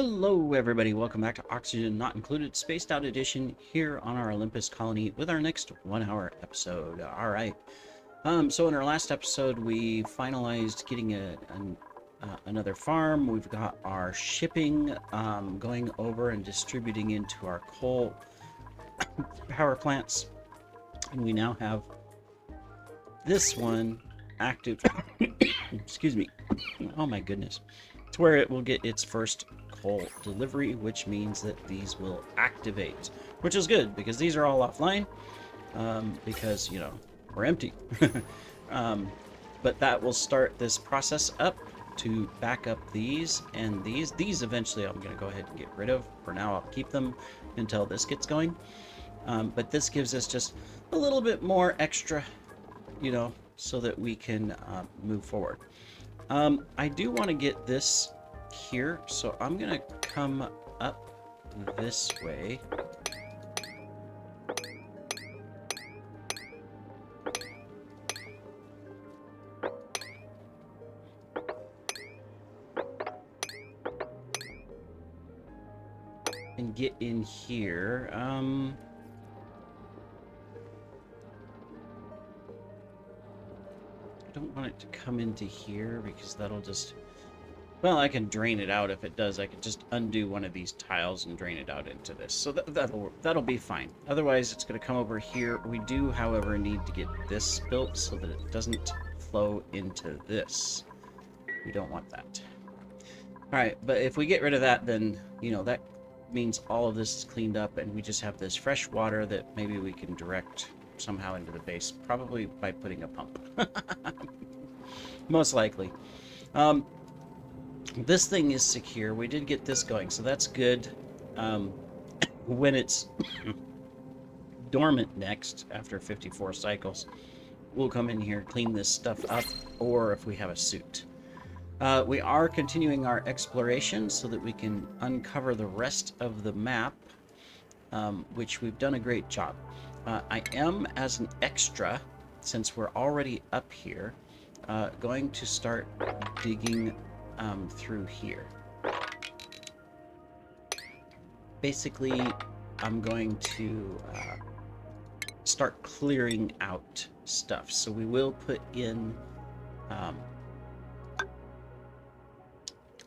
Hello everybody, welcome back to Oxygen Not Included Spaced Out Edition here on our Olympus colony with our next 1 hour episode. Alright, so in our last episode we finalized getting another farm. We've got our shipping going over and distributing into our coal power plants. And we now have this one active. Excuse me. Oh my goodness. It's where it will get its first coal delivery, which means that these will activate, which is good because these are all offline because, you know, we're empty. But that will start this process up to back up these and these. These eventually I'm going to go ahead and get rid of. For now, I'll keep them until this gets going. But this gives us just a little bit more extra, you know, so that we can move forward. I do want to get this here, so I'm gonna come up this way. And get in here. I don't want it to come into here because that'll just... Well, I can drain it out if it does. I could just undo one of these tiles and drain it out into this. So that'll be fine. Otherwise, it's going to come over here. We do, however, need to get this built so that it doesn't flow into this. We don't want that. All right, but if we get rid of that, then, you know, that means all of this is cleaned up and we just have this fresh water that maybe we can direct somehow into the base, probably by putting a pump. Most likely. This thing is secure. We did get this going, so that's good. When it's dormant next, after 54 cycles, we'll come in here, clean this stuff up, or if we have a suit. We are continuing our exploration so that we can uncover the rest of the map, which we've done a great job. I am, as an extra, since we're already up here, going to start digging through here. Basically, I'm going to start clearing out stuff. So we will put in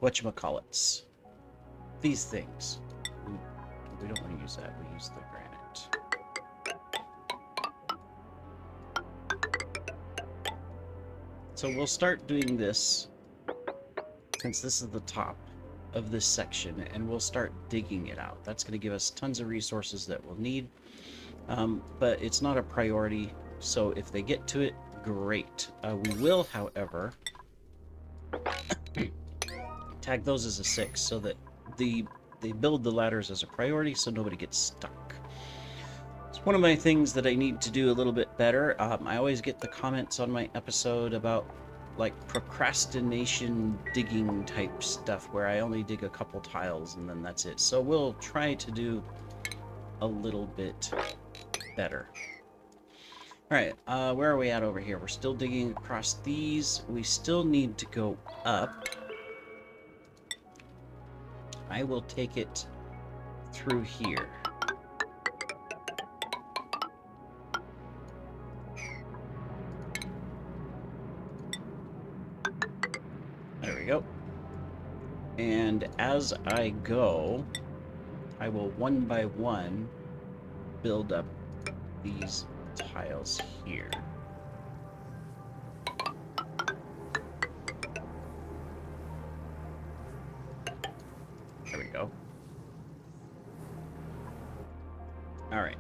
whatchamacallits, these things. We don't want to use that, we use the granite. So we'll start doing this since this is the top of this section, and we'll start digging it out. That's going to give us tons of resources that we'll need, but it's not a priority, so if they get to it, great. We will, however, tag those as a 6 so that they build the ladders as a priority so nobody gets stuck. It's one of my things that I need to do a little bit better. I always get the comments on my episode about like procrastination digging type stuff where I only dig a couple tiles and then that's it. So we'll try to do a little bit better. All right, where are we at over here? We're still digging across these. We still need to go up. I will take it through here. There we go. And as I go, I will one by one build up these tiles here. There we go. All right.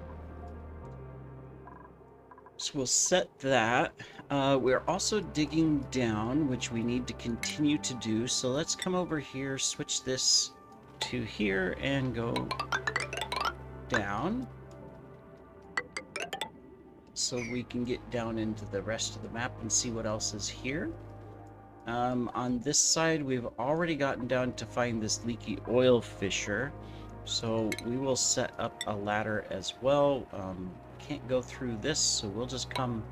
So we'll set that. We're also digging down, which we need to continue to do. So let's come over here, switch this to here, and go down. So we can get down into the rest of the map and see what else is here. On this side, we've already gotten down to find this leaky oil fissure. So we will set up a ladder as well. Can't go through this, so we'll just come...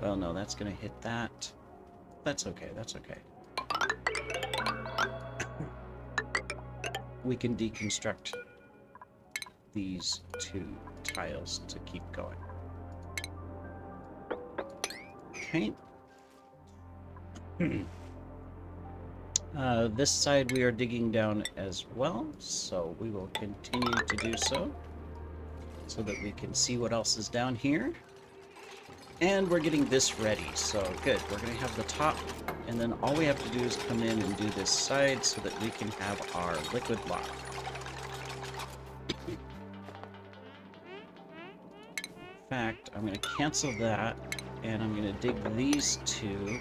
Well, no, that's going to hit that. That's okay, that's okay. we can deconstruct these two tiles to keep going. Okay. This side we are digging down as well, so we will continue to do so that we can see what else is down here. And we're getting this ready, so good. We're going to have the top, and then all we have to do is come in and do this side so that we can have our liquid block. In fact, I'm going to cancel that, and I'm going to dig these two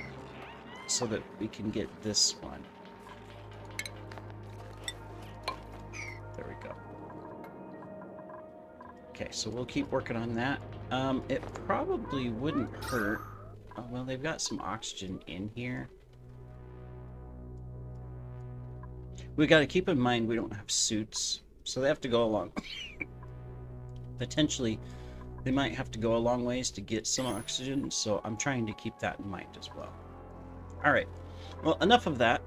so that we can get this one. There we go. Okay, so we'll keep working on that. It probably wouldn't hurt. Oh, well, they've got some oxygen in here. We got to keep in mind we don't have suits, so they have to go along. Potentially, they might have to go a long ways to get some oxygen, so I'm trying to keep that in mind as well. All right. Well, enough of that.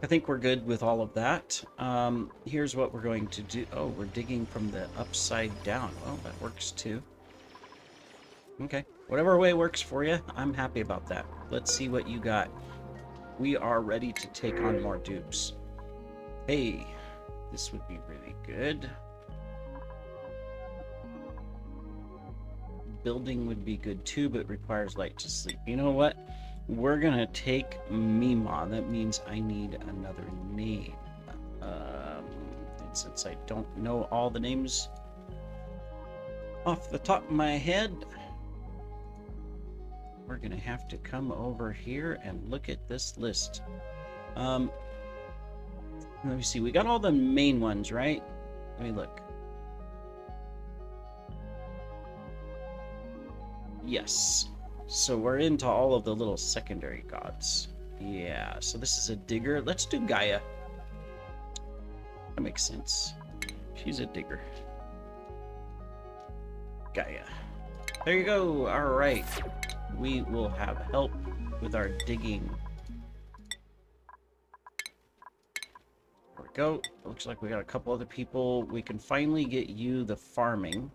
I think we're good with all of that. Here's what we're going to do. Oh, we're digging from the upside down. Well, that works too. Okay. Whatever way works for you, I'm happy about that. Let's see what you got. We are ready to take on more dupes. Hey, this would be really good. Building would be good too, but requires light to sleep. You know what? We're gonna take Mima. That means I need another name. And since I don't know all the names off the top of my head, we're gonna have to come over here and look at this list. Let me see. We got all the main ones, right? Let me look. Yes. So we're into all of the little secondary gods. Yeah, so this is a digger. Let's do Gaia. That makes sense. She's a digger. Gaia. There you go. All right. We will have help with our digging. There we go. Looks like we got a couple other people. We can finally get you the farming,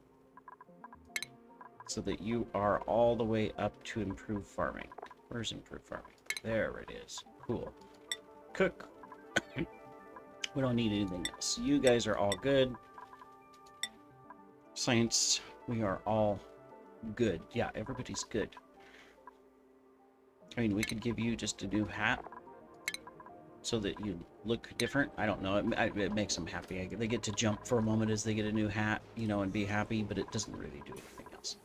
so that you are all the way up to improved farming. Where's improved farming? There it is. Cool. Cook. We don't need anything else. You guys are all good. Science, we are all good. Yeah, everybody's good. I mean, we could give you just a new hat so that you look different. I don't know. It makes them happy. They get to jump for a moment as they get a new hat, you know, and be happy, but it doesn't really do anything else.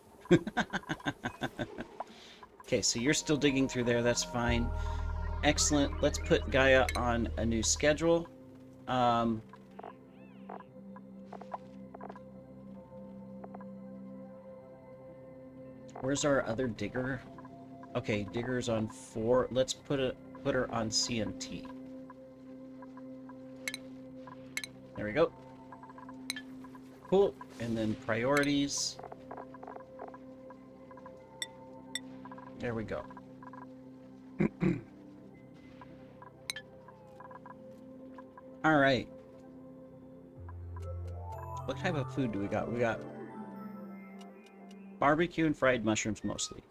Okay, so you're still digging through there. That's fine. Excellent. Let's put Gaia on a new schedule. Where's our other digger? Okay, digger's on 4. Let's put her on CNT. There we go. Cool. And then priorities. There we go. All right. What type of food do we got? We got barbecue and fried mushrooms mostly.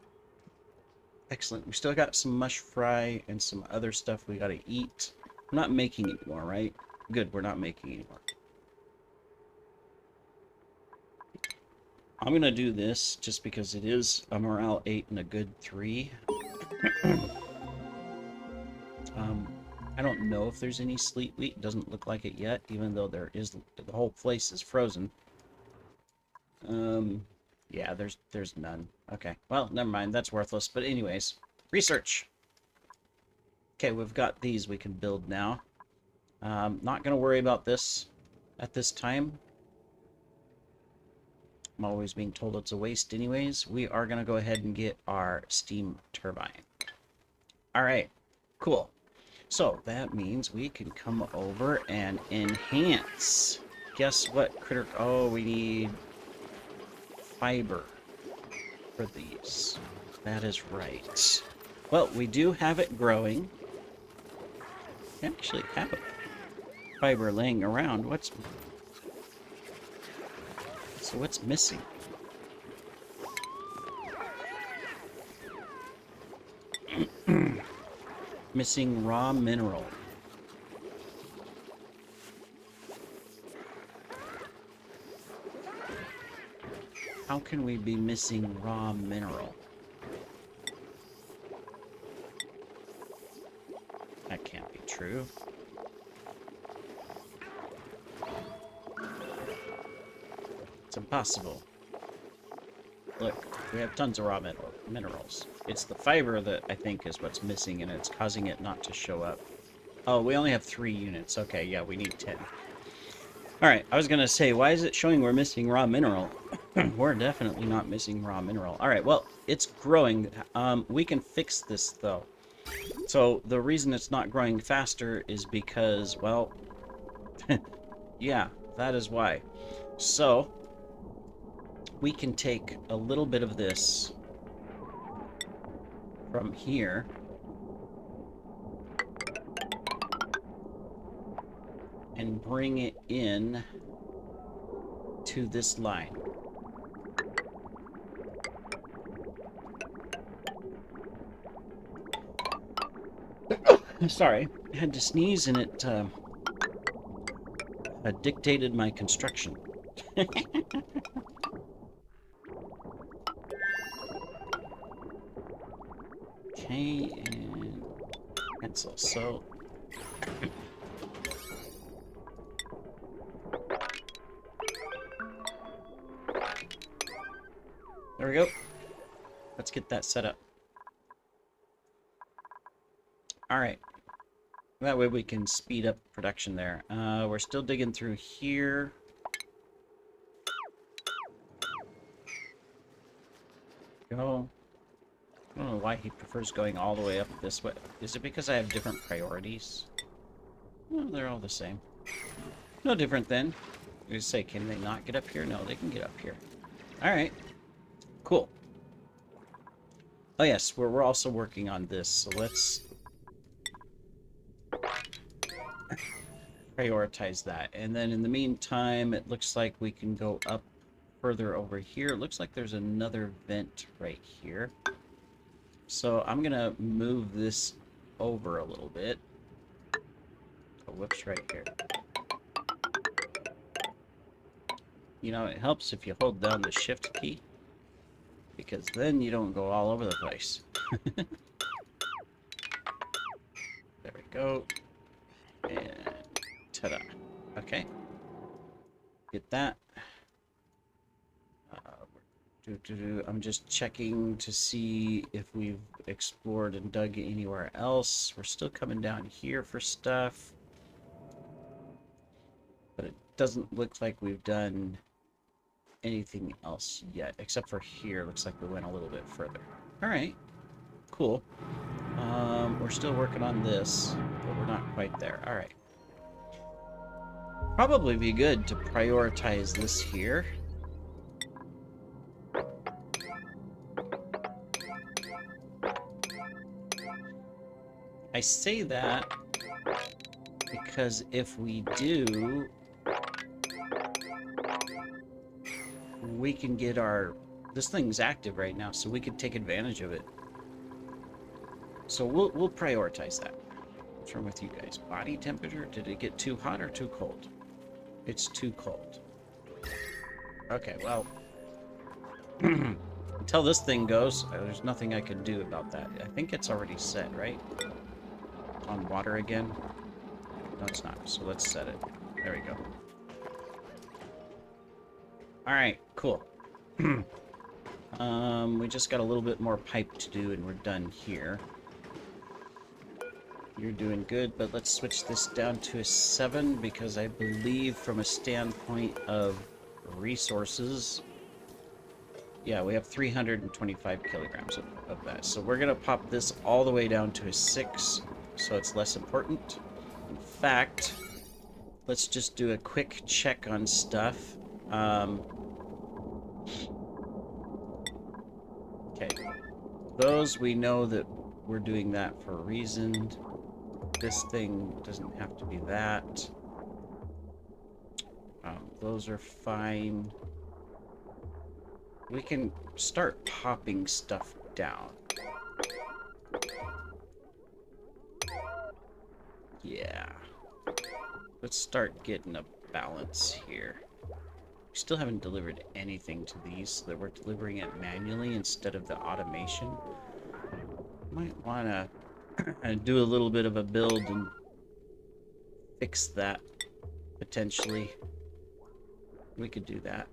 Excellent. We still got some mush fry and some other stuff we got to eat. We're not making anymore, right? Good, we're not making anymore. I'm going to do this just because it is a morale 8 and a good 3. I don't know if there's any sleet wheat. It doesn't look like it yet, even though there is. The whole place is frozen. Yeah, there's none. Okay, well, never mind. That's worthless. But anyways, research. Okay, we've got these we can build now. Not going to worry about this at this time. I'm always being told it's a waste anyways. We are going to go ahead and get our steam turbine. All right, cool. So that means we can come over and enhance. Guess what, critter? Oh, we need fiber for these. That is right. Well, we do have it growing. We actually have it. fiber laying around. So what's missing? Missing raw mineral. How can we be missing raw mineral? That can't be true. It's impossible. Look, we have tons of raw minerals. It's the fiber that I think is what's missing, and it's causing it not to show up. Oh, we only have 3 units. Okay, yeah, we need 10. Alright, I was gonna say, why is it showing we're missing raw mineral? We're definitely not missing raw mineral. Alright, well, it's growing. We can fix this, though. So, the reason it's not growing faster is because, well... yeah, that is why. So, we can take a little bit of this from here. And bring it in to this line. Sorry, I had to sneeze and it dictated my construction. Okay, and cancel. So there we go. Let's get that set up. Alright. That way we can speed up production there. We're still digging through here. Go. I don't know why he prefers going all the way up this way. Is it because I have different priorities? Well, they're all the same. No different then. You say, can they not get up here? No, they can get up here. Alright. Cool. Oh yes, we're also working on this, so let's prioritize that. And then in the meantime, it looks like we can go up further over here. It looks like there's another vent right here. So I'm gonna move this over a little bit. Oh, whoops, right here. You know, it helps if you hold down the shift key, because then you don't go all over the place. There we go. And ta-da. Okay. Get that. I'm just checking to see if we've explored and dug anywhere else. We're still coming down here for stuff. But it doesn't look like we've done anything else yet, except for here. Looks like we went a little bit further. Alright. Cool. We're still working on this, but we're not quite there. Alright. Probably be good to prioritize this here. I say that because if we do, we can get our... This thing's active right now, so we can take advantage of it. So we'll prioritize that. What's wrong with you guys? Body temperature? Did it get too hot or too cold? It's too cold. Okay, well... until this thing goes, there's nothing I can do about that. I think it's already set, right? On water again? No, it's not. So let's set it. There we go. Alright, cool. We just got a little bit more pipe to do and we're done here. You're doing good, but let's switch this down to a 7 because I believe from a standpoint of resources, yeah, we have 325 kilograms of that. So we're going to pop this all the way down to a 6, so it's less important. In fact, let's just do a quick check on stuff. Okay. Those, we know that we're doing that for a reason. This thing doesn't have to be that. those are fine. We can start popping stuff down. Yeah. Let's start getting a balance here. We still haven't delivered anything to these, so that we're delivering it manually instead of the automation. Might want to do a little bit of a build and fix that, potentially. We could do that.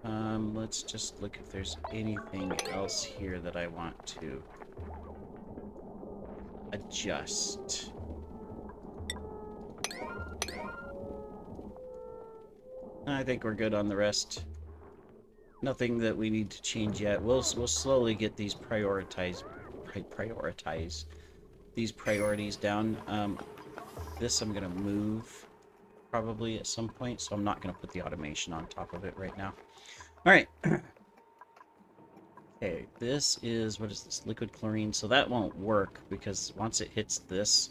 Let's just look if there's anything else here that I want to adjust. I think we're good on the rest. Nothing that we need to change yet. We'll slowly get these prioritize these priorities down. This I'm gonna move probably at some point, so I'm not gonna put the automation on top of it right now. All right. Okay, this is, what is this? Liquid chlorine. So that won't work because once it hits this,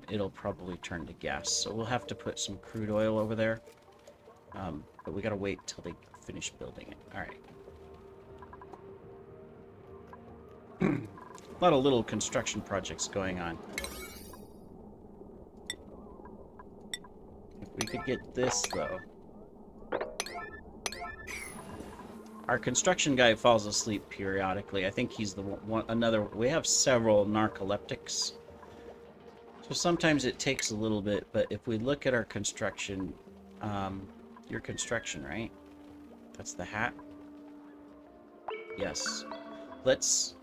it'll probably turn to gas. So we'll have to put some crude oil over there. But we gotta wait till they finish building it. All right. A lot of little construction projects going on. If we could get this, though. Our construction guy falls asleep periodically. I think he's the one, another. We have several narcoleptics. So sometimes it takes a little bit, but if we look at our construction, your construction, right? That's the hat? Yes. Let's...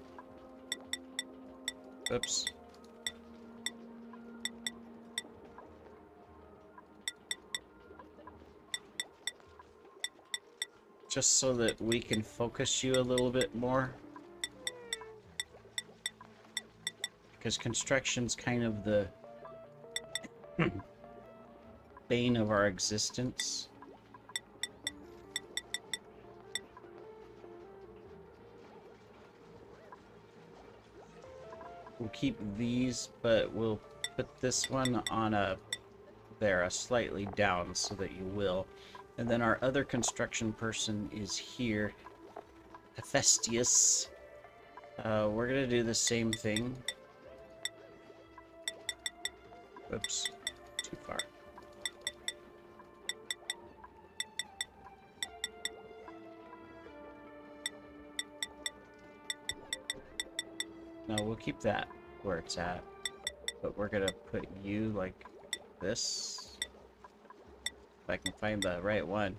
Oops. Just so that we can focus you a little bit more. Because construction's kind of the bane of our existence. We'll keep these, but we'll put this one on a slightly down so that you will. And then our other construction person is here, Hephaestus. We're gonna do the same thing. Oops, too far. No, we'll keep that where it's at, but we're gonna put you like this. If I can find the right one.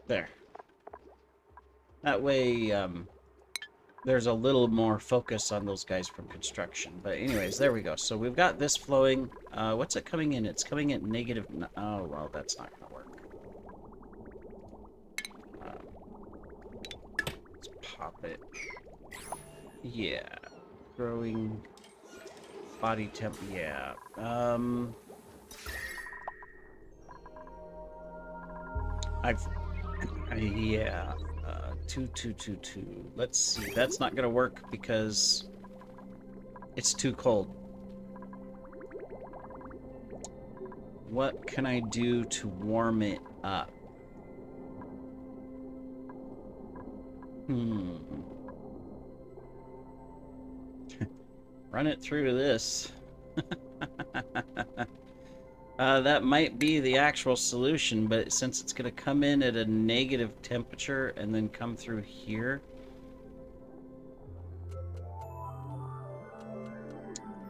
There. That way, there's a little more focus on those guys from construction. But anyways, there we go. So we've got this flowing. What's it coming in? It's coming at negative... Oh, well, that's not going to work. Let's pop it. Yeah. Growing... Body temp... Yeah. Yeah. 2, 2, 2, 2. Let's see. That's not gonna work because it's too cold. What can I do to warm it up? Run it through this. That might be the actual solution, but since it's going to come in at a negative temperature and then come through here,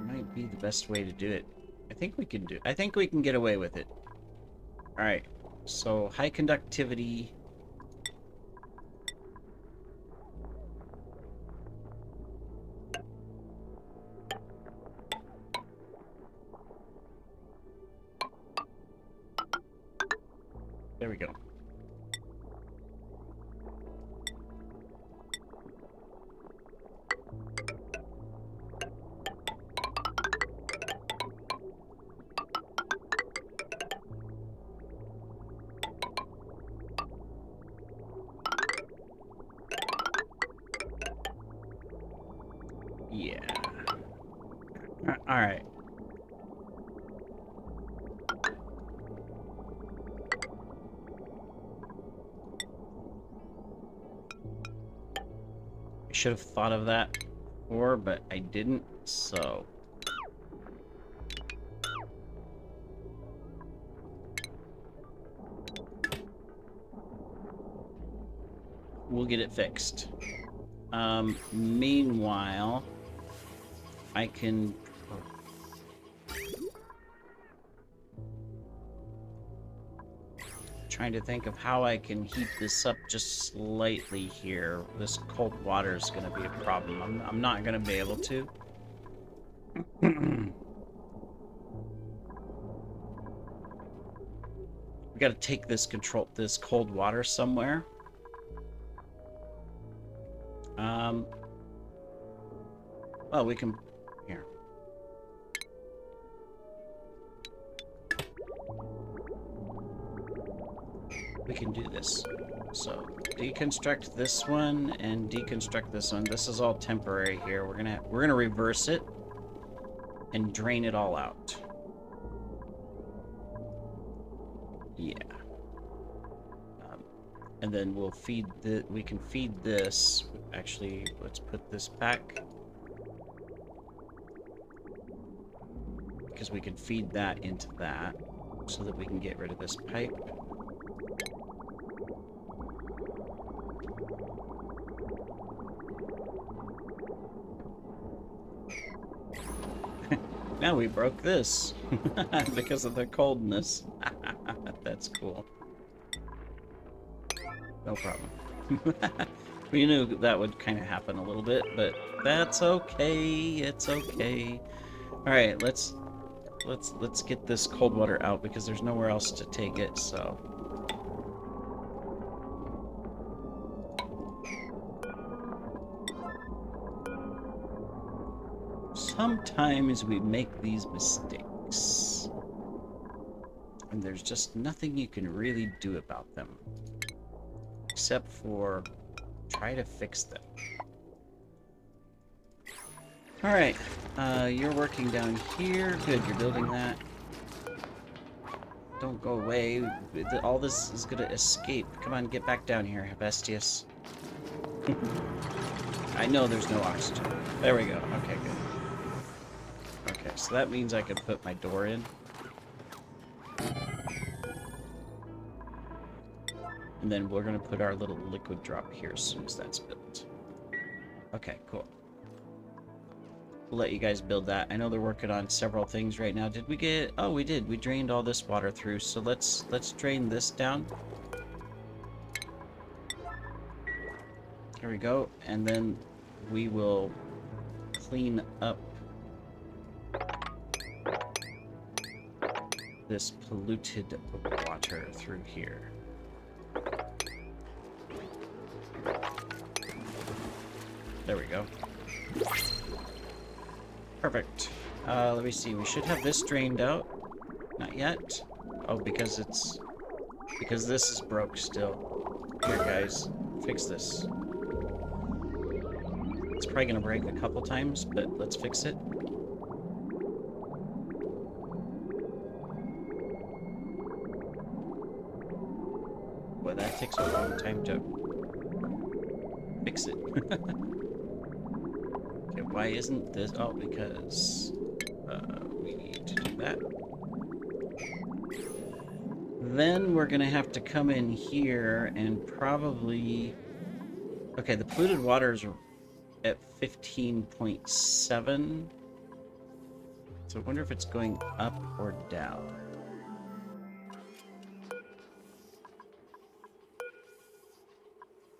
might be the best way to do it. I think we can get away with it. All right. So high conductivity. There we go. Yeah. All right. should have thought of that before, but I didn't, so... we'll get it fixed. Meanwhile, I can... trying to think of how I can heat this up just slightly here. This cold water is going to be a problem. I'm not going to be able to. We got to take this cold water somewhere. Well, we can... here. We can do this. So, deconstruct this one and deconstruct this one. This is all temporary here. We're gonna reverse it and drain it all out. Yeah. And then we'll feed we can feed this. Actually, let's put this back. Because we can feed that into that so that we can get rid of this pipe. Now we broke this because of the coldness. That's cool. No problem. We knew that would kind of happen a little bit, but that's okay. It's okay. All right, let's get this cold water out because there's nowhere else to take it. So. Sometimes we make these mistakes, and there's just nothing you can really do about them, except for try to fix them. Alright, you're working down here. Good, you're building that. Don't go away. All this is gonna escape. Come on, get back down here, Hephaestus. I know there's no oxygen. There we go. Okay, good. Okay, so that means I can put my door in. And then we're going to put our little liquid drop here as soon as that's built. Okay, cool. We'll let you guys build that. I know they're working on several things right now. Did we get... oh, we did. We drained all this water through. So let's drain this down. Here we go. And then we will clean up this polluted water through here. There we go. Perfect. Let me see. We should have this drained out. Not yet. Oh, because this is broke still. Here, guys. Fix this. It's probably gonna break a couple times, but let's fix it. Well, that takes a long time to fix it. Okay, why isn't this... oh, because we need to do that. Then we're gonna have to come in here and probably... okay, the polluted waters are at 15.7. So I wonder if it's going up or down.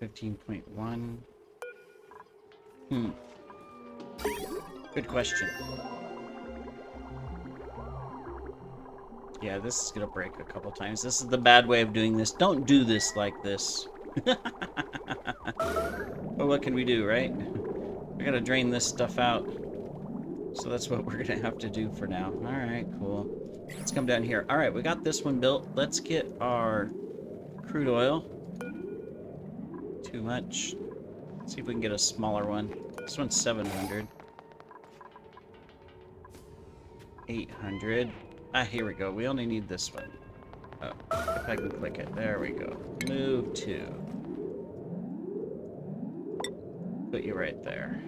15.1. Good question. Yeah, this is gonna break a couple times. This is the bad way of doing this. Don't do this like this. But what can we do, right? We gotta drain this stuff out. So that's what we're gonna have to do for now. Alright, cool. Let's come down here. Alright, we got this one built. Let's get our crude oil. Too much. Let's see if we can get a smaller one. This one's 700. 800. Ah, here we go. We only need this one. Oh, if I can click it. There we go. Move to. Put you right there.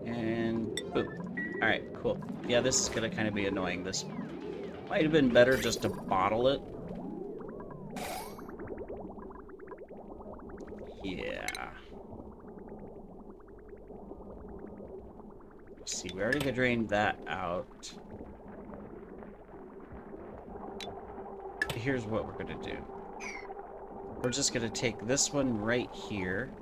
And boom. Alright, cool. Yeah, this is gonna kind of be annoying. This might have been better just to bottle it. Yeah. Let's see, we already drained that out. Here's what we're gonna do. We're just gonna take this one right here.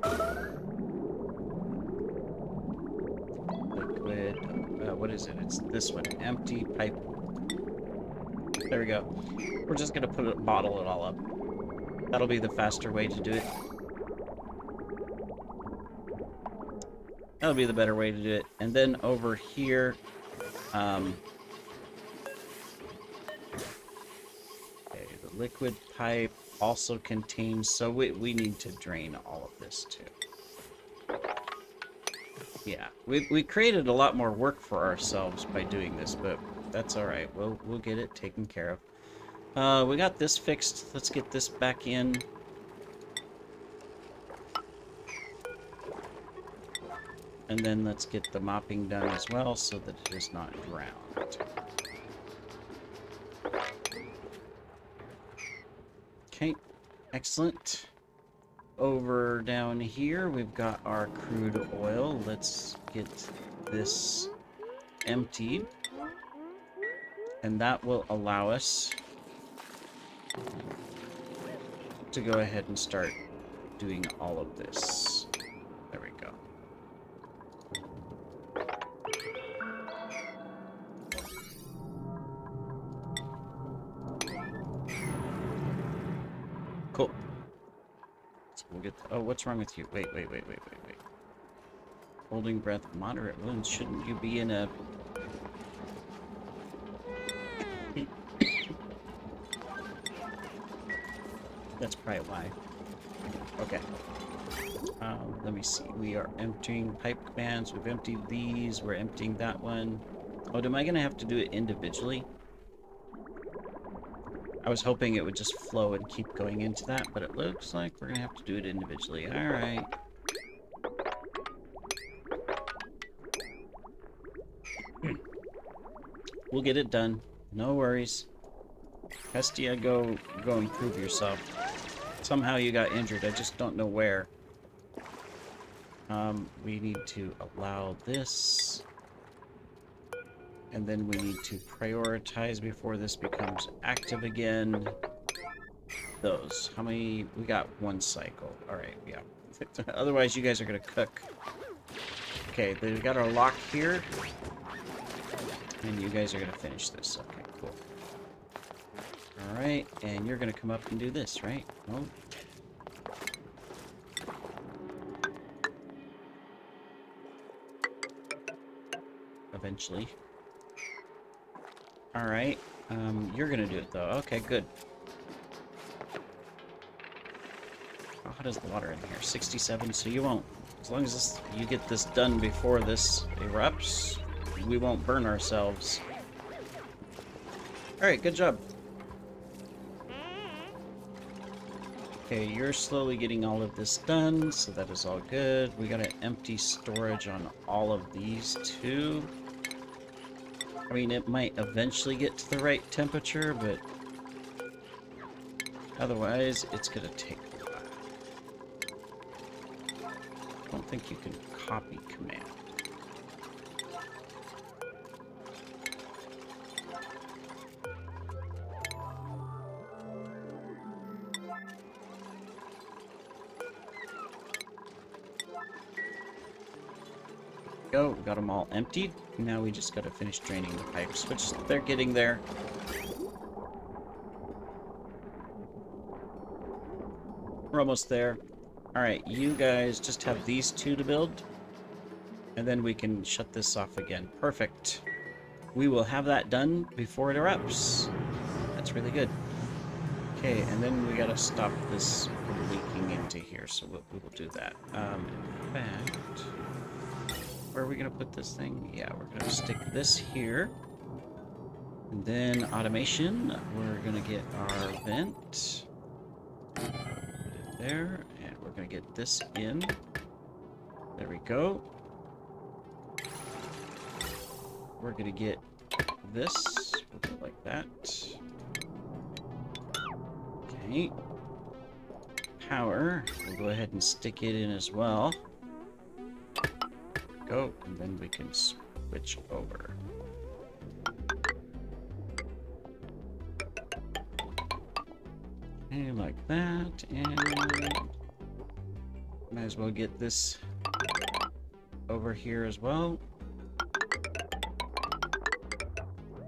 Liquid, what is it? It's this one, empty pipe. There we go. We're just gonna bottle it all up. That'll be the faster way to do it. That'll be the better way to do it. And then over here, okay, the liquid pipe also contains, so we need to drain all of this too. Yeah, we created a lot more work for ourselves by doing this, but that's all right. We'll get it taken care of. We got this fixed. Let's get this back in. And then let's get the mopping done as well so that it is not drowned. Okay, excellent. Over down here, we've got our crude oil. Let's get this emptied. And that will allow us to go ahead and start doing all of this. There we go. Cool. So we'll get... Oh, what's wrong with you? Wait. Holding breath, moderate wounds. Shouldn't you be in a... That's probably why. Okay. Let me see. We are emptying pipe commands. We've emptied these. We're emptying that one. Oh, am I going to have to do it individually? I was hoping it would just flow and keep going into that, but it looks like we're going to have to do it individually. Alright. We'll get it done. No worries. Hestia, go improve yourself. Somehow you got injured. I just don't know where. We need to allow this. And then we need to prioritize before this becomes active again. Those. How many? We got one cycle. Alright, yeah. Otherwise, you guys are going to cook. Okay, then we got our lock here. And you guys are going to finish this. Okay, cool. Alright, and you're going to come up and do this, right? No? Eventually. Alright, you're going to do it, though. Okay, good. How hot is the water in here? 67, so you won't... As long as you get this done before this erupts, we won't burn ourselves. Alright, good job. Okay, you're slowly getting all of this done, so that is all good. We gotta empty storage on all of these too. I mean, it might eventually get to the right temperature, but otherwise, it's gonna take a while. I don't think you can copy command. Go, we got them all emptied. Now we just gotta finish draining the pipes, which they're getting there. We're almost there. Alright, you guys just have these two to build, and then we can shut this off again. Perfect. We will have that done before it erupts. That's really good. Okay, and then we gotta stop this from leaking into here, so we will do that. In fact... Where are we going to put this thing? Yeah, we're going to stick this here. And then automation, we're going to get our vent. Put it there, and we're going to get this in. There we go. We're going to get this. We'll go like that. Okay. Power. We'll go ahead and stick it in as well. Go, and then we can switch over. Okay, like that, and might as well get this over here as well.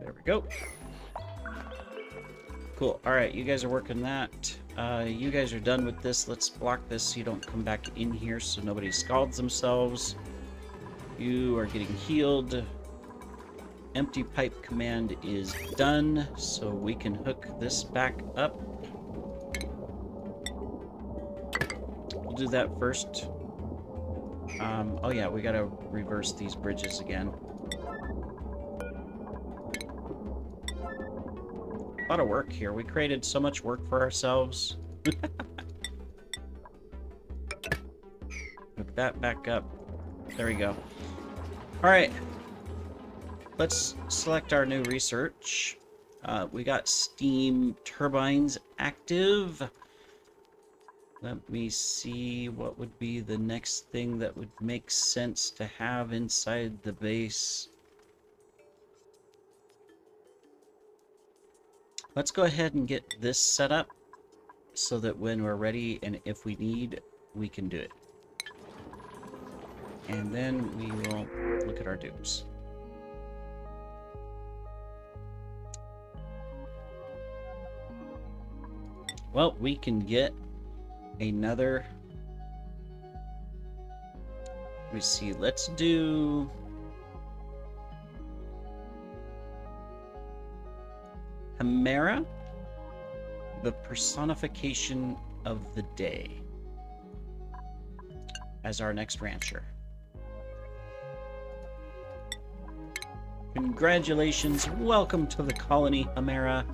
There we go. Cool. All right, you guys are working that. You guys are done with this. Let's block this so you don't come back in here so nobody scalds themselves. You are getting healed. Empty pipe command is done, so we can hook this back up. We'll do that first. Oh yeah, we gotta reverse these bridges again. A lot of work here. We created so much work for ourselves. Hook that back up. There we go. Alright. Let's select our new research. We got steam turbines active. Let me see what would be the next thing that would make sense to have inside the base. Let's go ahead and get this set up so that when we're ready and if we need, we can do it. And then we will look at our dupes. Well, we can get another. Let me see. Let's do. Chimera, the personification of the day, as our next rancher. Congratulations. Welcome to the colony, Chimera.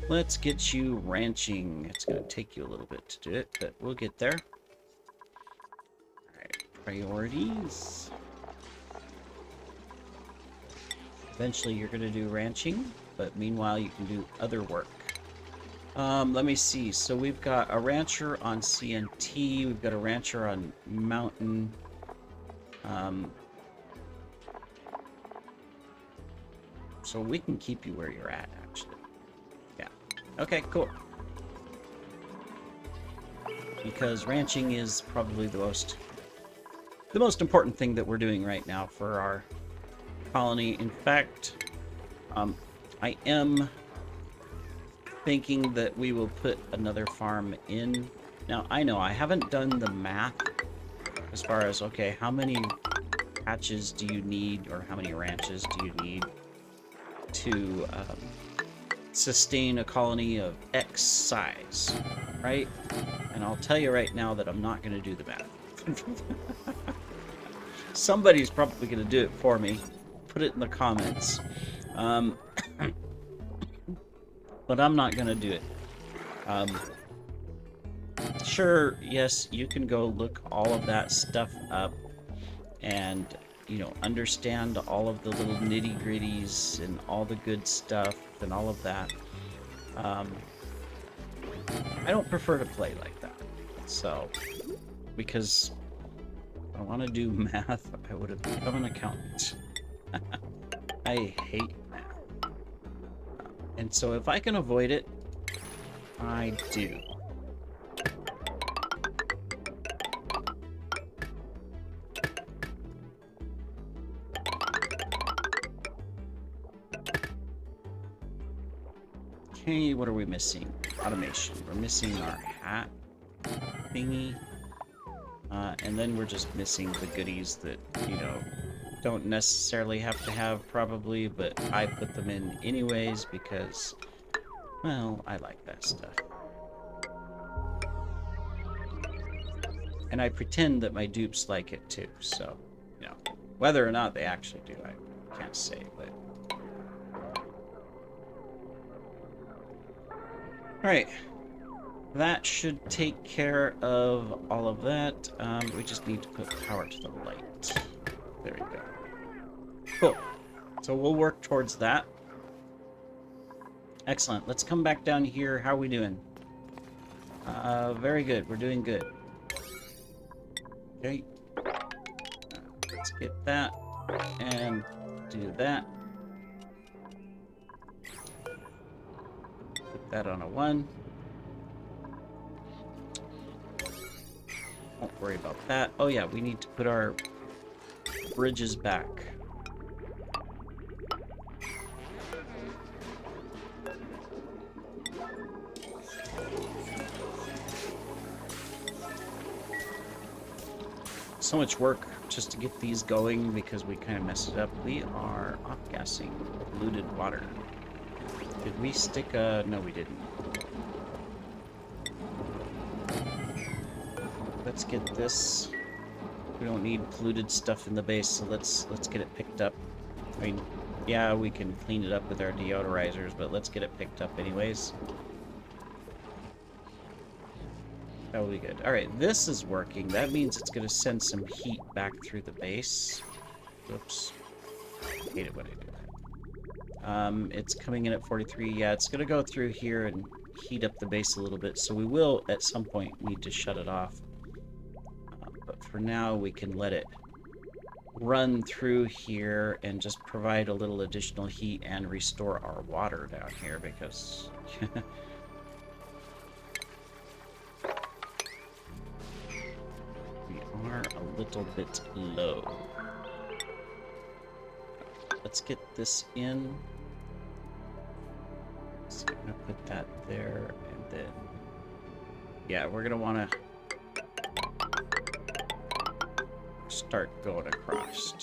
Let's get you ranching. It's going to take you a little bit to do it, but we'll get there. Alright, priorities. Eventually you're going to do ranching, but meanwhile you can do other work. Let me see. So we've got a rancher on CNT. We've got a rancher on Mountain. So we can keep you where you're at, actually. Yeah. Okay, cool. Because ranching is probably the most important thing that we're doing right now for our colony. In fact, I am thinking that we will put another farm in. Now, I know I haven't done the math as far as, okay, how many hatches do you need, or how many ranches do you need to sustain a colony of X size, right? And I'll tell you right now that I'm not going to do the math. Somebody's probably going to do it for me. Put it in the comments. But I'm not going to do it. Sure, yes, you can go look all of that stuff up and, you know, understand all of the little nitty-gritties and all the good stuff and all of that. I don't prefer to play like that. So, because if I want to do math, I would have become an accountant. I hate math. And so if I can avoid it, I do. Okay, what are we missing? Automation. We're missing our hat thingy. And then we're just missing the goodies that, you know, don't necessarily have to have probably, but I put them in anyways because, well, I like that stuff. And I pretend that my dupes like it too, so, you know, whether or not they actually do, I can't say, but... Alright. That should take care of all of that. We just need to put power to the light. There we go. Cool. So we'll work towards that. Excellent. Let's come back down here. How are we doing? Very good. We're doing good. Okay. Let's get that and do that. Put that on a 1. Won't worry about that. Oh yeah, we need to put our bridges back. So much work just to get these going because we kind of messed it up. We are off-gassing polluted water. Did we stick a... No, we didn't. Let's get this. We don't need polluted stuff in the base, so let's get it picked up. I mean, yeah, we can clean it up with our deodorizers, but let's get it picked up anyways. That will be good. Alright, this is working. That means it's going to send some heat back through the base. Oops. I hate it when I do that. It's coming in at 43. Yeah, it's going to go through here and heat up the base a little bit, so we will, at some point, need to shut it off. But for now, we can let it run through here and just provide a little additional heat and restore our water down here, because... are a little bit low. Let's get this in. So I'm gonna put that there, and then yeah, we're gonna want to start going across.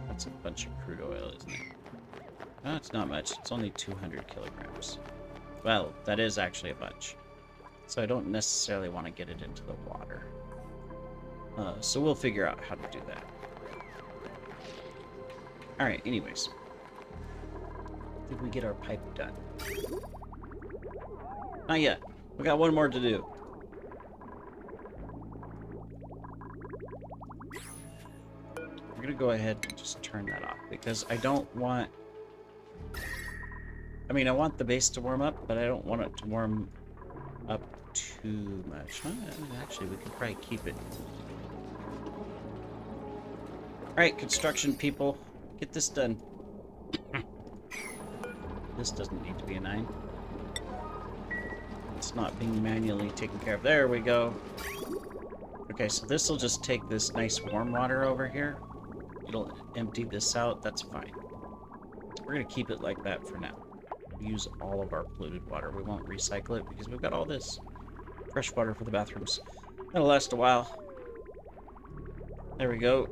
That's a bunch of crude oil, isn't it? No, it's not much. It's only 200 kilograms. Well, that is actually a bunch. So I don't necessarily want to get it into the water. So we'll figure out how to do that. Alright, anyways. Did we get our pipe done? Not yet. We got one more to do. We're going to go ahead and just turn that off, because I don't want... I mean, I want the base to warm up, but I don't want it to warm up too much. Actually, we could probably keep it. Alright, construction people, get this done. This doesn't need to be a 9. It's not being manually taken care of. There we go. Okay, so this will just take this nice warm water over here. It'll empty this out. That's fine. We're going to keep it like that for now. Use all of our polluted water. We won't recycle it because we've got all this fresh water for the bathrooms. That'll last a while. There we go.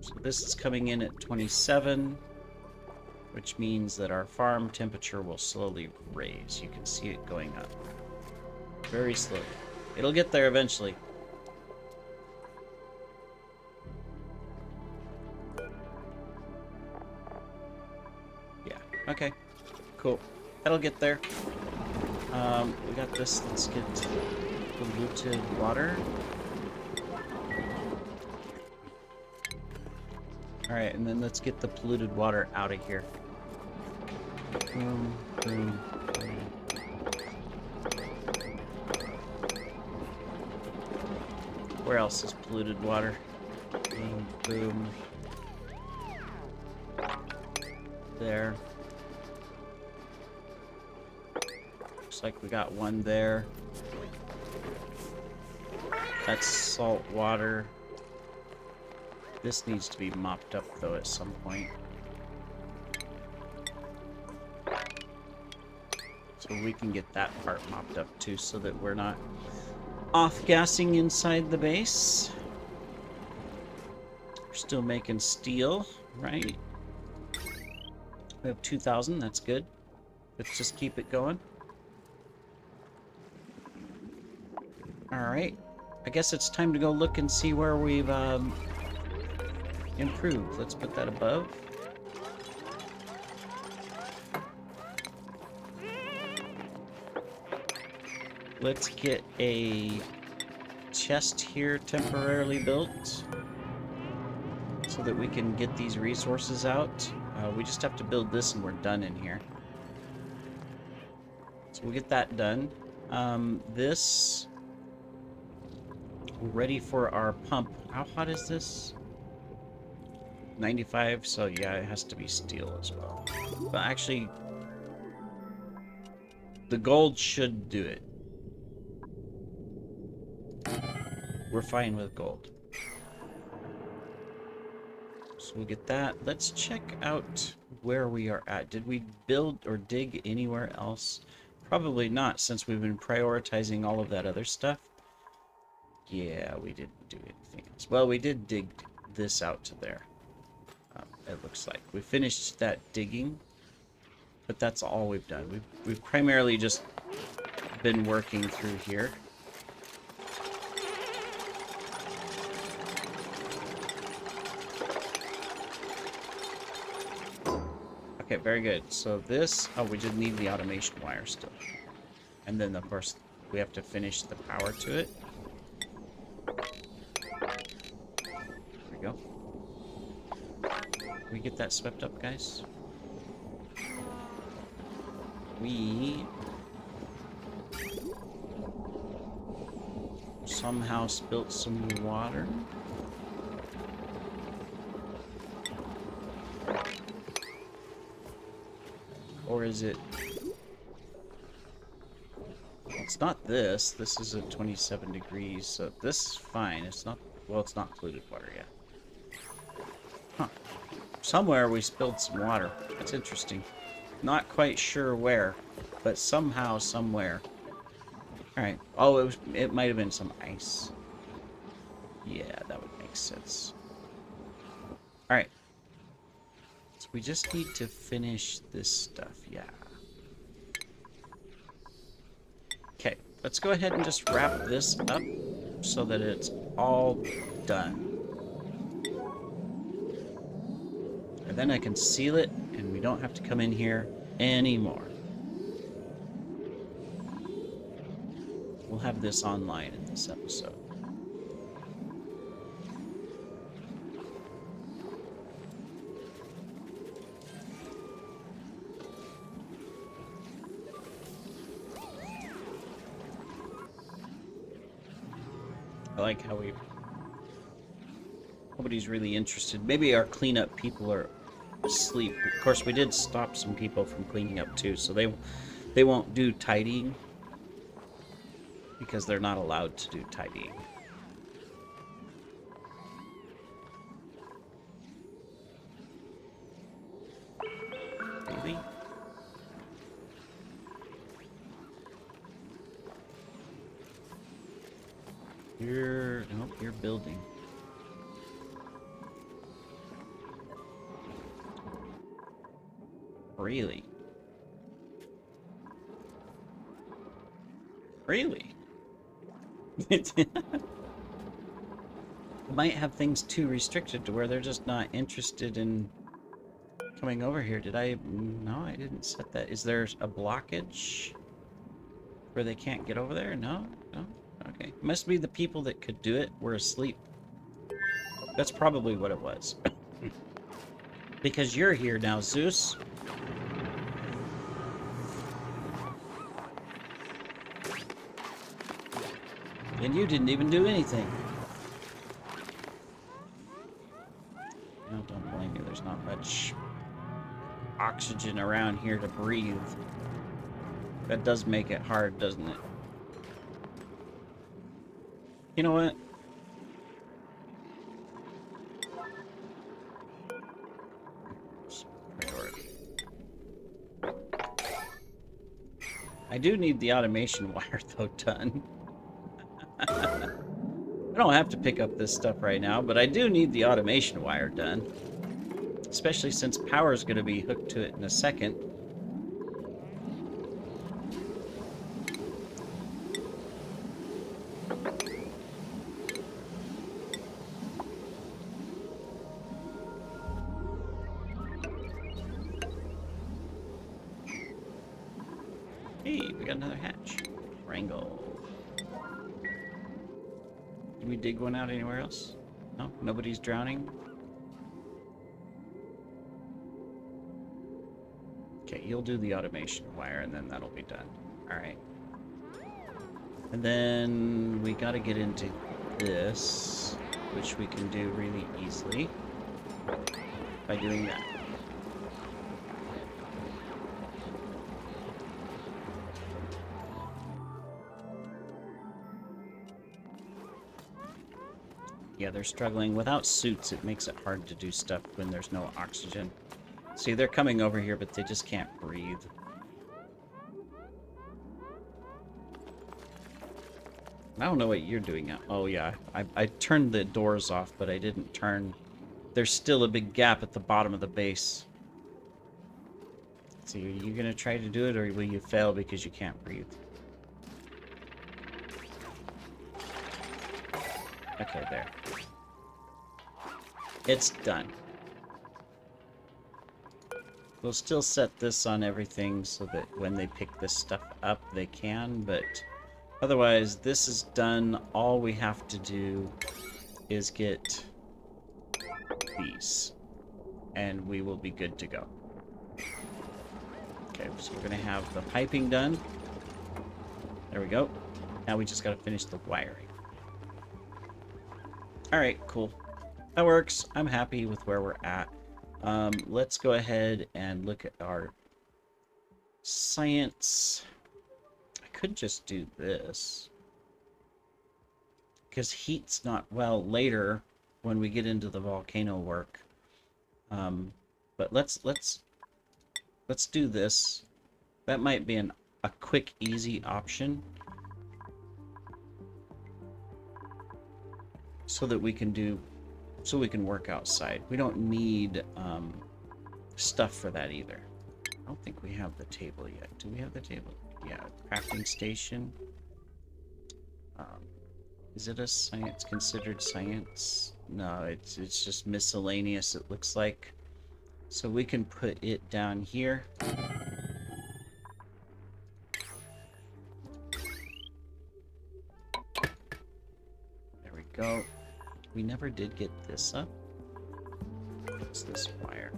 So this is coming in at 27, which means that our farm temperature will slowly raise. You can see it going up. Very slowly. It'll get there eventually. Yeah, okay. Cool. That'll get there. We got this. Let's get polluted water. Alright, and then let's get the polluted water out of here. Boom, boom, boom. Where else is polluted water? Boom, boom. There. Looks like we got one there. That's salt water. This needs to be mopped up, though, at some point. So we can get that part mopped up, too, so that we're not off-gassing inside the base. We're still making steel, right? We have 2,000, that's good. Let's just keep it going. Alright. I guess it's time to go look and see where we've, improved. Let's put that above. Let's get a chest here temporarily built so that we can get these resources out. We just have to build this and we're done in here. So we'll get that done. This, we're ready for our pump. How hot is this? 95, so yeah, it has to be steel as well. But actually, the gold should do it. We're fine with gold. So we'll get that. Let's check out where we are at. Did we build or dig anywhere else? Probably not, since we've been prioritizing all of that other stuff. Yeah, we didn't do anything else. Well, we did dig this out to there. It looks like we finished that digging, but that's all we've done. We've primarily just been working through here. Okay, very good. So this, oh, we did need the automation wire still. And then, of course, we have to finish the power to it. There we go. Can we get that swept up, guys? We somehow spilt some water. Or is it... It's not this. This is at 27 degrees, so this is fine. It's not... Well, it's not polluted water yet. Huh. Somewhere we spilled some water. That's interesting. Not quite sure where, but somehow, somewhere. Alright. Oh, it might have been some ice. Yeah, that would make sense. Alright. So we just need to finish this stuff, yeah. Okay, let's go ahead and just wrap this up so that it's all done. And then I can seal it, and we don't have to come in here anymore. We'll have this online in this episode. I like how nobody's really interested. Maybe our cleanup people are asleep. Of course, we did stop some people from cleaning up too, so they won't do tidying because they're not allowed to do tidying. Really? You're building. Really? Really? Might have things too restricted to where they're just not interested in coming over here. Did I? No, I didn't set that. Is there a blockage where they can't get over there? No? No? Okay. Must be the people that could do it were asleep. That's probably what it was. Because you're here now, Zeus. And you didn't even do anything. No, don't blame you. There's not much oxygen around here to breathe. That does make it hard, doesn't it? You know what? Priority. I do need the automation wire, though, done. I don't have to pick up this stuff right now, but I do need the automation wire done. Especially since power is going to be hooked to it in a second. Hey, we got another hatch. Wrangle. Did we dig one out anywhere else? No? Nobody's drowning? Okay, you'll do the automation wire and then that'll be done. Alright. And then we gotta get into this, which we can do really easily by doing that. Yeah, they're struggling. Without suits, it makes it hard to do stuff when there's no oxygen. See, they're coming over here, but they just can't breathe. I don't know what you're doing. Oh, yeah. I turned the doors off, but I didn't turn... There's still a big gap at the bottom of the base. So, are you going to try to do it, or will you fail because you can't breathe? Okay, there. It's done. We'll still set this on everything so that when they pick this stuff up, they can, but otherwise, this is done. All we have to do is get these, and we will be good to go. Okay, so we're going to have the piping done. There we go. Now we just got to finish the wiring. Alright, cool. That works. I'm happy with where we're at. Let's go ahead and look at our science. I could just do this. Because heat's not... Well, later, when we get into the volcano work. But let's do this. That might be a quick, easy option. So that we can work outside. We don't need stuff for that either. I don't think we have the table yet. Do we have the table? Yeah, crafting station. Is it a science considered science? No, it's just miscellaneous, it looks like. So we can put it down here. There we go. We never did get this up. What's this wire?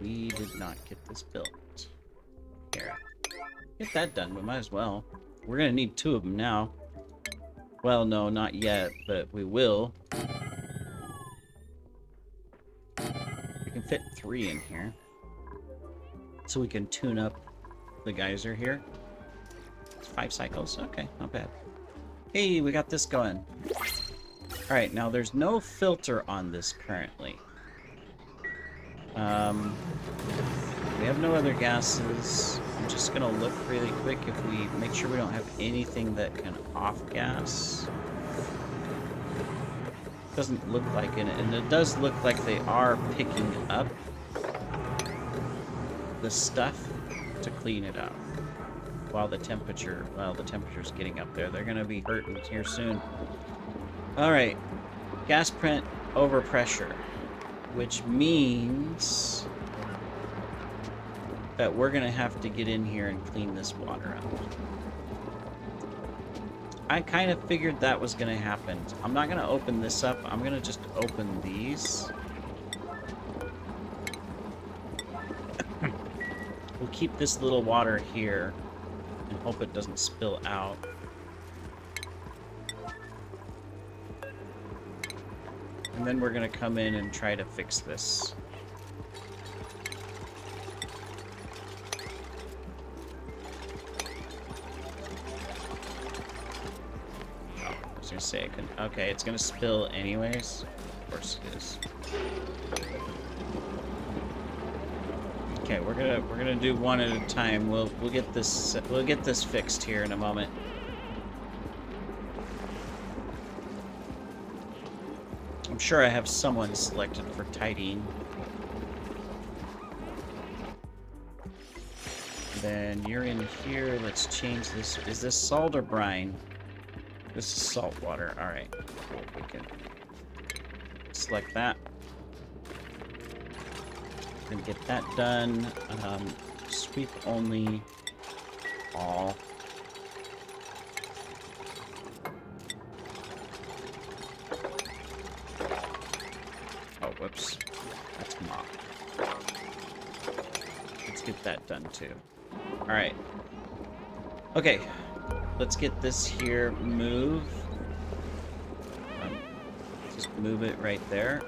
We did not get this built. Here. Get that done, we might as well. We're gonna need 2 of them now. Well, no, not yet, but we will. We can fit 3 in here. So we can tune up the geyser here. It's 5 cycles. Okay, not bad. Hey, we got this going. Alright, now there's no filter on this currently. We have no other gases. I'm just gonna look really quick if we make sure we don't have anything that can off-gas. Doesn't look like it, and it does look like they are picking up the stuff to clean it up. While the temperature's getting up there. They're gonna be hurting here soon. Alright. Gas print overpressure. Which means that we're gonna have to get in here and clean this water out. I kind of figured that was gonna happen. I'm not gonna open this up. I'm gonna just open these. We'll keep this little water here and hope it doesn't spill out. And then we're gonna come in and try to fix this. Oh, I was gonna say I couldn't. Okay, it's gonna spill anyways. Of course it is. Okay, we're gonna do one at a time. We'll get this fixed here in a moment. I'm sure I have someone selected for tidying. Then you're in here. Let's change this. Is this salt or brine? This is salt water. All right, cool. We can select that. And get that done. Sweep only all. That's mop. Let's get that done too. Alright. Okay. Let's get this here move. Just move it right there.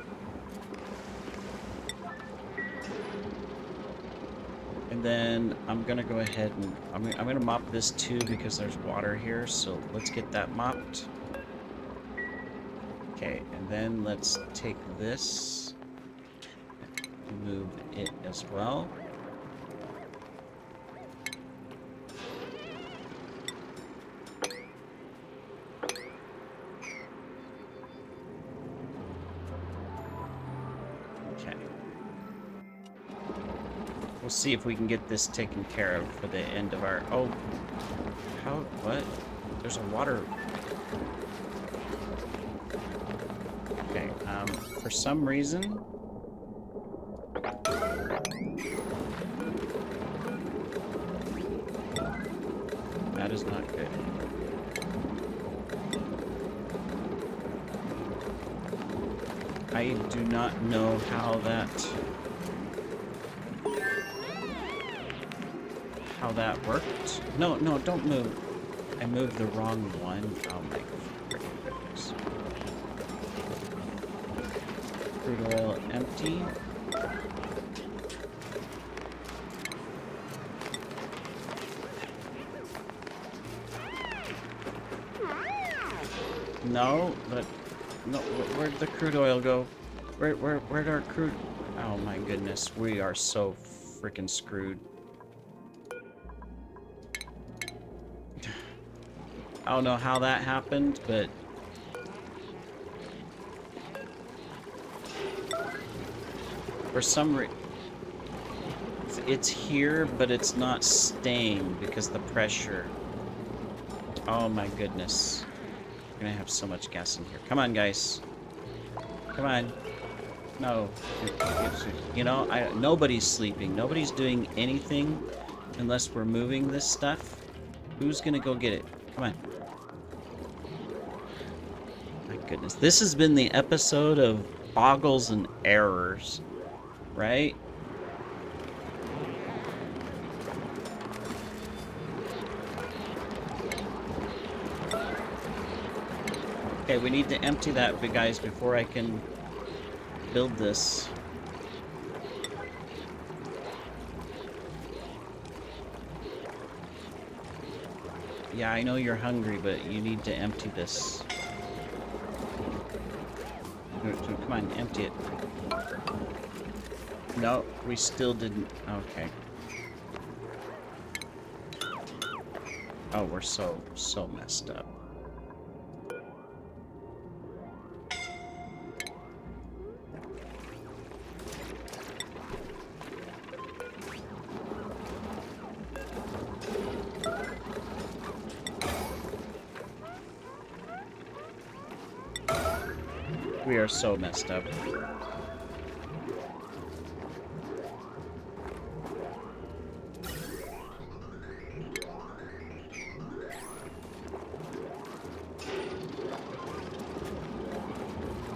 And then I'm gonna go ahead and I'm gonna mop this too because there's water here. So let's get that mopped. Okay, and then let's take this and move it as well. Okay. We'll see if we can get this taken care of for the end of our... Oh, how? What? There's a water... Okay, for some reason... That is not good. I do not know how that worked. No, don't move. I moved the wrong one. Oh my freaking goodness. Crude oil empty. No, but no. Where'd the crude oil go? Where'd our crude? Oh my goodness, we are so freaking screwed. I don't know how that happened, but for some reason it's here, but it's not staying because the pressure. Oh my goodness. We're gonna have so much gas in here. Come on, guys. Come on. No. You know, nobody's sleeping. Nobody's doing anything unless we're moving this stuff. Who's gonna go get it? Come on. My goodness. This has been the episode of boggles and errors, right? Okay, we need to empty that, big guys, before I can build this. Yeah, I know you're hungry, but you need to empty this. Come on, empty it. No, we still didn't. Okay. Oh, we're so messed up. We are so messed up.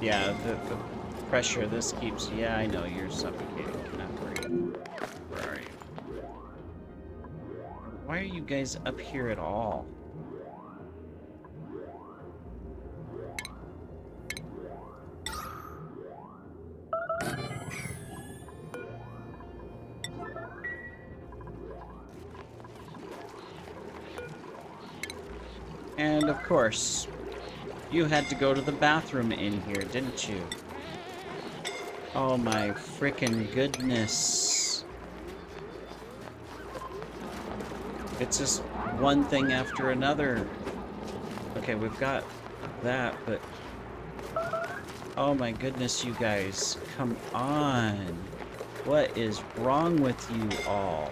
Yeah, the pressure this keeps... Yeah, I know, you're suffocating. Not worried. Where are you? Why are you guys up here at all? And of course, you had to go to the bathroom in here, didn't you? Oh my frickin' goodness. It's just one thing after another. Okay, we've got that, but... Oh my goodness, you guys. Come on. What is wrong with you all?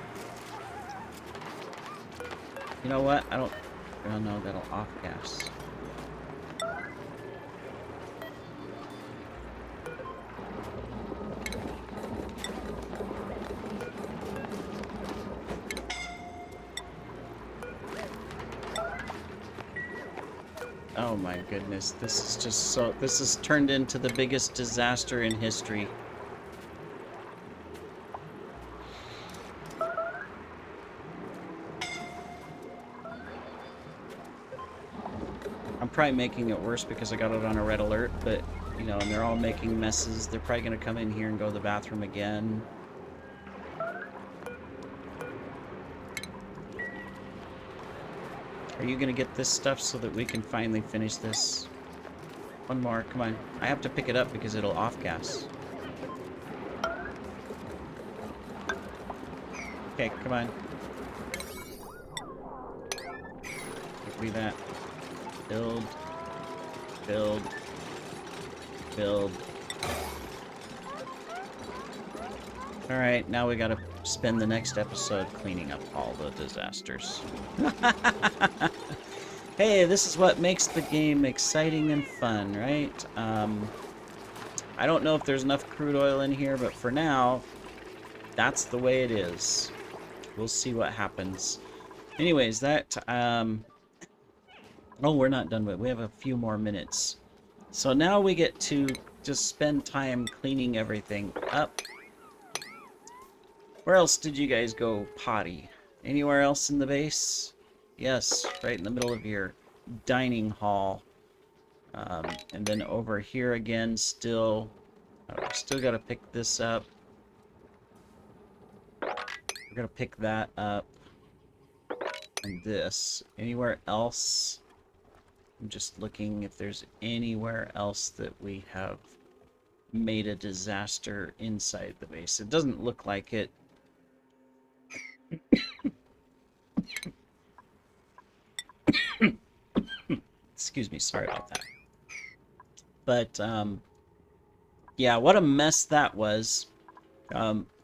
You know what? I don't... Oh no, that'll off gas. Oh my goodness, this is just so... This has turned into the biggest disaster in history. probably making it worse because I got it on a red alert, but, you know, and they're all making messes. They're probably going to come in here and go to the bathroom again. Are you going to get this stuff so that we can finally finish this? One more, come on. I have to pick it up because it'll off-gas. Okay, come on. Give me that. Build. Build. Build. Alright, now we gotta spend the next episode cleaning up all the disasters. Hey, this is what makes the game exciting and fun, right? I don't know if there's enough crude oil in here, but for now, that's the way it is. We'll see what happens. Anyways, that, oh, we're not done with it. We have a few more minutes. So now we get to just spend time cleaning everything up. Where else did you guys go potty? Anywhere else in the base? Yes, right in the middle of your dining hall. And then over here again, still got to pick this up. We're going to pick that up. And this. Anywhere else? I'm just looking if there's anywhere else that we have made a disaster inside the base. It doesn't look like it. Excuse me, sorry about that. But, yeah, what a mess that was.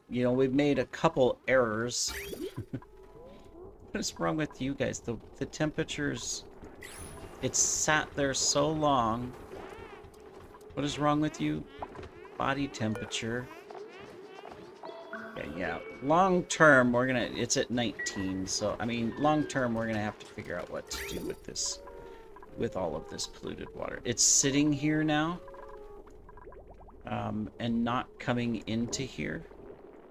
You know, we've made a couple errors. What is wrong with you guys? The temperatures... It's sat there so long. What is wrong with you? Body temperature. Okay, yeah. Long term, we're gonna... It's at 19, so, I mean, long term, we're gonna have to figure out what to do with this. With all of this polluted water. It's sitting here now. And not coming into here.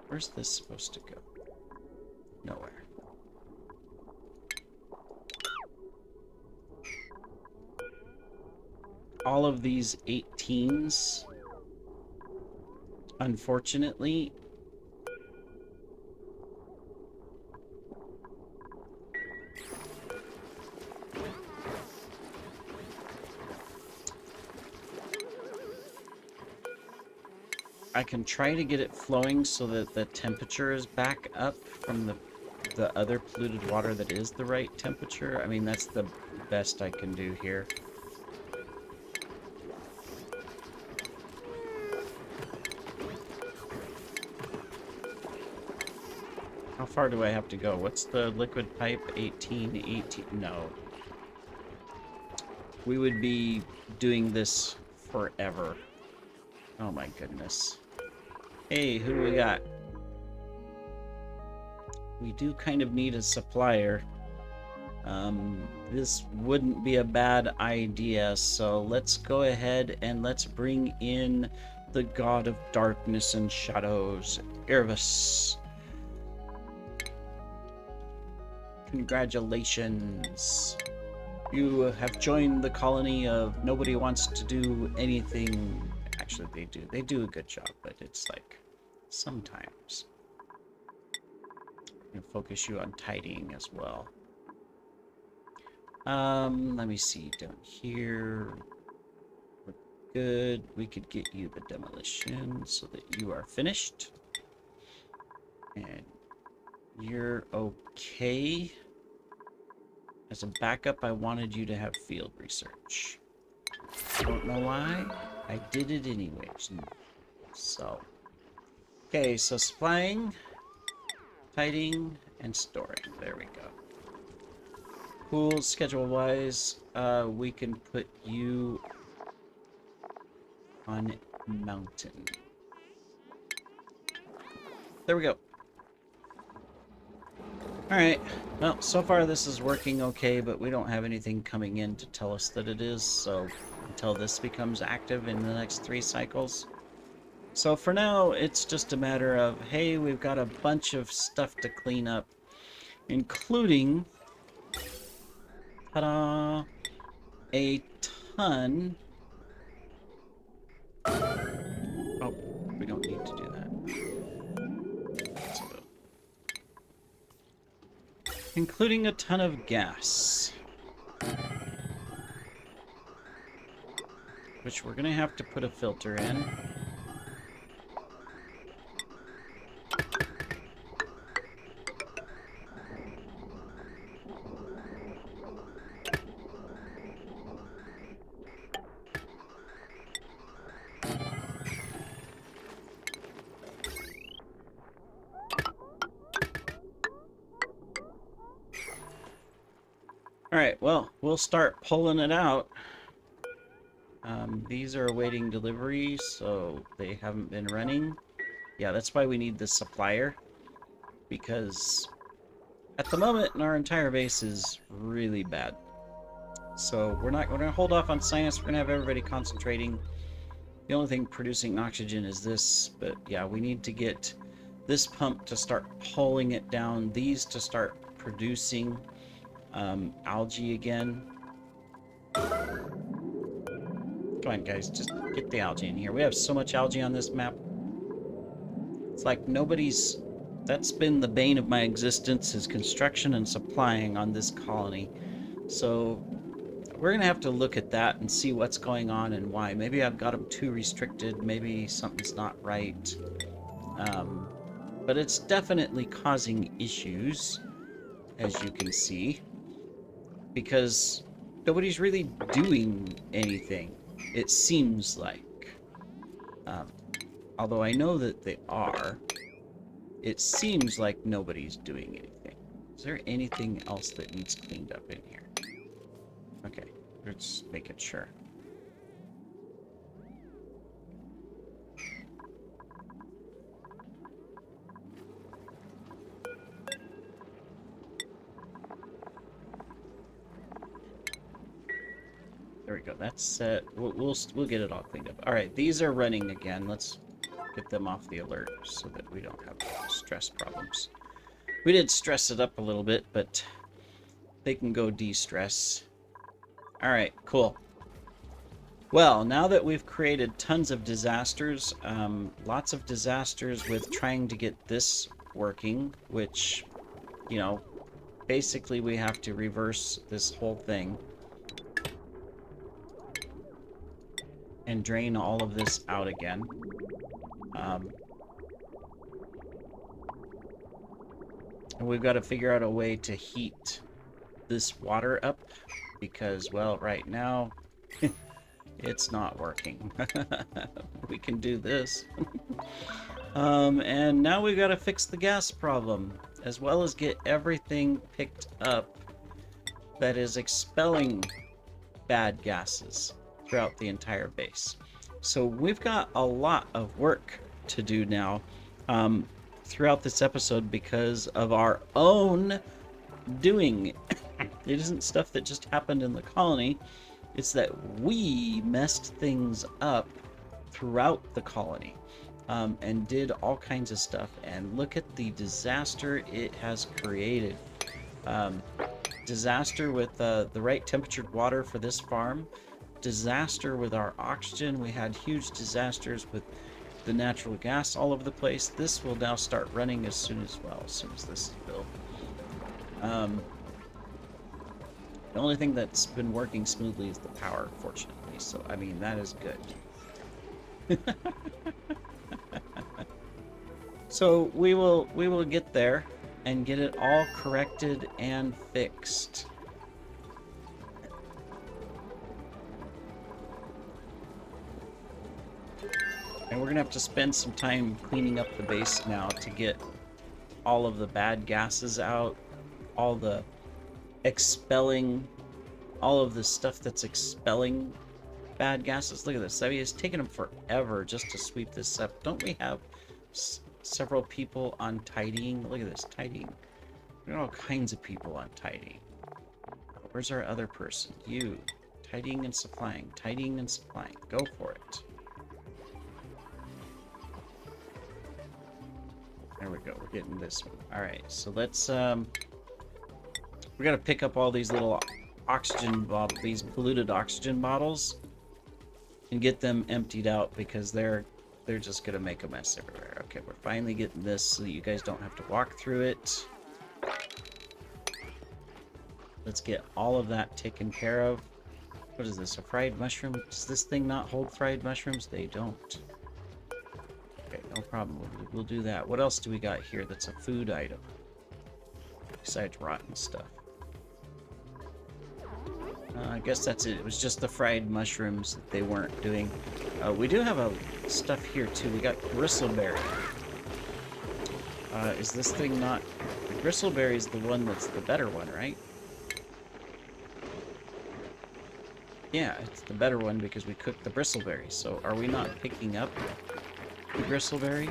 Where's this supposed to go? Nowhere. All of these 18s, unfortunately, I can try to get it flowing so that the temperature is back up from the other polluted water that is the right temperature. I mean, that's the best I can do here. How far do I have to go? What's the liquid pipe? 18, 18, no. We would be doing this forever. Oh my goodness. Hey, who do we got? We do kind of need a supplier. This wouldn't be a bad idea, so let's go ahead and let's bring in the god of darkness and shadows, Irvis. Congratulations. You have joined the colony of nobody wants to do anything. Actually, they do. They do a good job, but it's like sometimes. I'm gonna focus you on tidying as well. Let me see down here. We're good. We could get you the demolition so that you are finished. And you're okay. As a backup, I wanted you to have field research. Don't know why. I did it anyways. So, okay, so supplying, tidying, and storing. There we go. Cool. Schedule-wise, we can put you on mountain. There we go. Alright, well, so far this is working okay, but we don't have anything coming in to tell us that it is, so until this becomes active in the next 3 cycles. So for now, it's just a matter of, hey, we've got a bunch of stuff to clean up, including, ta-da, a ton. Oh, we don't need to do that. So, including a ton of gas, which we're gonna have to put a filter in. Alright, well, we'll start pulling it out. These are awaiting delivery, so they haven't been running. Yeah, that's why we need the supplier. Because at the moment, our entire base is really bad. So we're gonna hold off on science. We're gonna have everybody concentrating. The only thing producing oxygen is this, but yeah, we need to get this pump to start pulling it down, these to start producing algae again. Come on, guys, just get the algae in here. We have so much algae on this map. It's like nobody's... That's been the bane of my existence, is construction and supplying on this colony. So we're going to have to look at that and see what's going on and why. Maybe I've got them too restricted. Maybe something's not right. But it's definitely causing issues, as you can see, because nobody's really doing anything, it seems like. Although I know that they are, it seems like nobody's doing anything. Is there anything else that needs cleaned up in here? Okay, let's make it sure. There we go. That's set. We'll get it all cleaned up. All right, these are running again. Let's get them off the alert so that we don't have stress problems. We did stress it up a little bit, but they can go de-stress. All right, cool. Well, now that we've created tons of disasters, lots of disasters with trying to get this working, which, you know, basically we have to reverse this whole thing and drain all of this out again. And we've got to figure out a way to heat this water up because, well, right now it's not working. We can do this. And now we've got to fix the gas problem, as well as get everything picked up that is expelling bad gases throughout the entire base. So we've got a lot of work to do now throughout this episode because of our own doing. It isn't stuff that just happened in the colony. It's that we messed things up throughout the colony and did all kinds of stuff. And look at the disaster it has created. Disaster with the right temperatured water for this farm. Disaster with our oxygen. We had huge disasters with the natural gas all over the place. This will now start running as soon as this is built. The only thing that's been working smoothly is the power, fortunately. So, I mean, that is good. So we will get there and get it all corrected and fixed. And we're gonna have to spend some time cleaning up the base now to get all of the bad gases out, all the expelling, all of the stuff that's expelling bad gases. Look at this. I mean, it's taken them forever just to sweep this up. Don't we have several people on tidying? Look at this, tidying. We got all kinds of people on tidying. Where's our other person? You. Tidying and supplying. Tidying and supplying. Go for it. There we go. We're getting this one. All right. So let's we got to pick up all these little these polluted oxygen bottles and get them emptied out, because they're just gonna make a mess everywhere. Okay, we're finally getting this so that you guys don't have to walk through it. Let's get all of that taken care of. What is this, a fried mushroom? Does this thing not hold fried mushrooms? They don't. Okay, no problem. We'll do that. What else do we got here that's a food item? Besides rotten stuff. I guess that's it. It was just the fried mushrooms that they weren't doing. We do have stuff here too. We got bristleberry. Is this thing not... The bristleberry is the one that's the better one, right? Yeah, it's the better one because we cooked the bristleberry. So are we not picking up the bristleberry?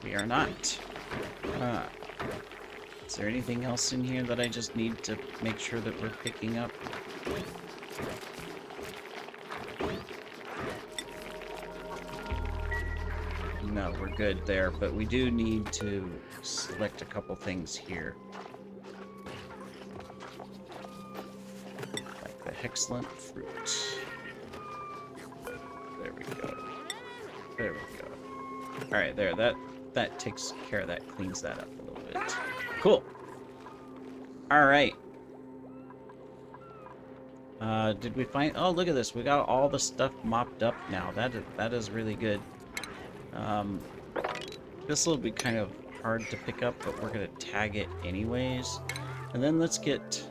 We are not. Is there anything else in here that I just need to make sure that we're picking up? No, we're good there, but we do need to select a couple things here. Like the excellent fruit. There we go. There we go. Alright, there, that takes care of that, cleans that up a little bit. Cool. Alright. Did we find... Oh, look at this. We got all the stuff mopped up now. That is really good. This will be kind of hard to pick up, but we're going to tag it anyways. And then let's get...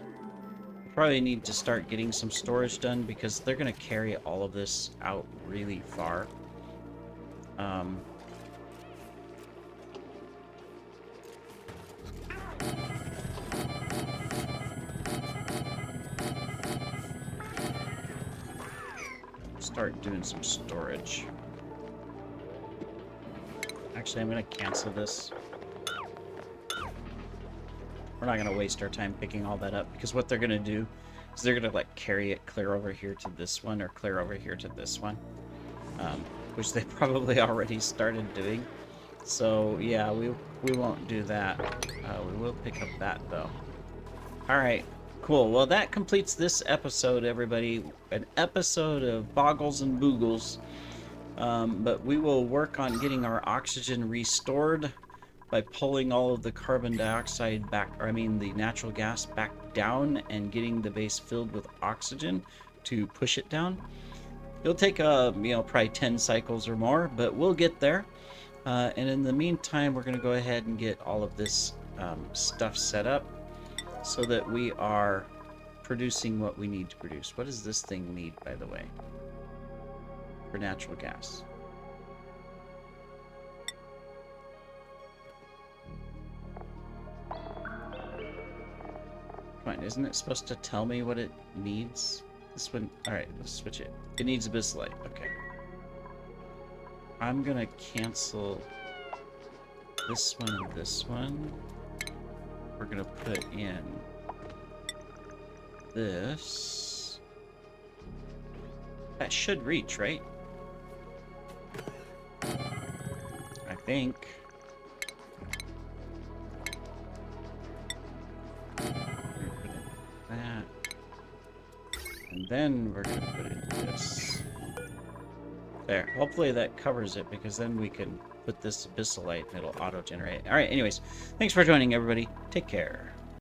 We probably need to start getting some storage done, because they're going to carry all of this out really far. Start doing some storage. Actually, I'm going to cancel this. We're not going to waste our time picking all that up, because what they're going to do is they're going to like carry it clear over here to this one, or clear over here to this one, which they probably already started doing. So yeah, we won't do that. We will pick up that though. All right. Cool. Well, that completes this episode, everybody. An episode of Boggles and Boogles. But we will work on getting our oxygen restored by pulling all of the carbon dioxide back, or I mean the natural gas back down, and getting the base filled with oxygen to push it down. It'll take, probably 10 cycles or more, but we'll get there. And in the meantime, we're going to go ahead and get all of this stuff set up, so that we are producing what we need to produce. What does this thing need, by the way, for natural gas? Come on, isn't it supposed to tell me what it needs? This one, alright, let's switch it. It needs a bislite, okay. I'm gonna cancel this one and this one. We're gonna put in this. That should reach, right? I think. That. And then we're gonna put in this. There. Hopefully that covers it, because then we can put this abyssalite and it'll auto-generate. Alright, anyways. Thanks for joining, everybody. Take care.